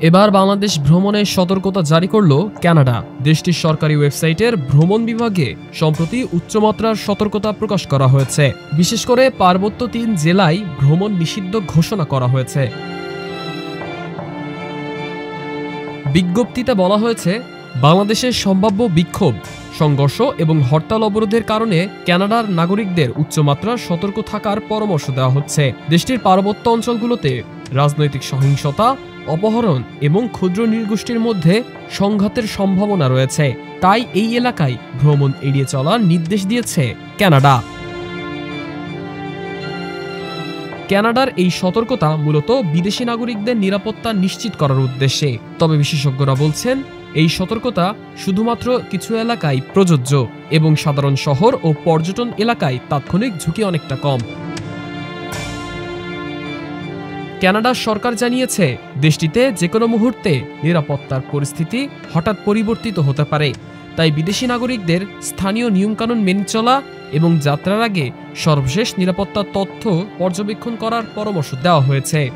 এবার বাংলাদেশ ভ্রমণে সতর্কতা জারি করল কানাডা। দেশটির সরকারি ওয়েবসাইটের ভ্রমণ বিভাগে সম্প্রতি উচ্চমাত্রার সতর্কতা প্রকাশ করা হয়েছে। বিশেষ করে পার্বত্য ৩ জেলায় ভ্রমণ নিষিদ্ধ ঘোষণা করা হয়েছে। বিজ্ঞপ্তিতে বলা হয়েছে, বাংলাদেশের সম্ভাব্য বিক্ষোভ, সংঘর্ষ এবং হরতাল অবরোধের কারণে কানাডার নাগরিকদের উচ্চমাত্রার সতর্ক থাকার পরামর্শ দেওয়া হচ্ছে। দেশটির পার্বত্য অঞ্চলগুলোতে রাজনৈতিক সহিংসতা, অপহরণ এবং ক্ষুদ্র নৃগোষ্ঠীর মধ্যে সংঘাতের সম্ভাবনা রয়েছে। তাই এই এলাকায় ভ্রমণ এড়িয়ে চলার নির্দেশ দিয়েছে কানাডা। কানাডার এই সতর্কতা মূলত বিদেশি নাগরিকদের নিরাপত্তা নিশ্চিত করার উদ্দেশ্যে। তবে বিশেষজ্ঞরা বলছেন, এই সতর্কতা শুধুমাত্র কিছু এলাকায় প্রযোজ্য এবং সাধারণ শহর ও পর্যটন এলাকায় তাৎক্ষণিক ঝুঁকি অনেকটা কম। কানাডার সরকার জানিয়েছে, দেশটিতে যে কোনো মুহূর্তে নিরাপত্তার পরিস্থিতি হঠাৎ পরিবর্তিত হতে পারে। তাই বিদেশি নাগরিকদের স্থানীয় নিয়মকানুন মেনে চলা এবং যাত্রার আগে সর্বশেষ নিরাপত্তা তথ্য পর্যবেক্ষণ করার পরামর্শ দেওয়া হয়েছে।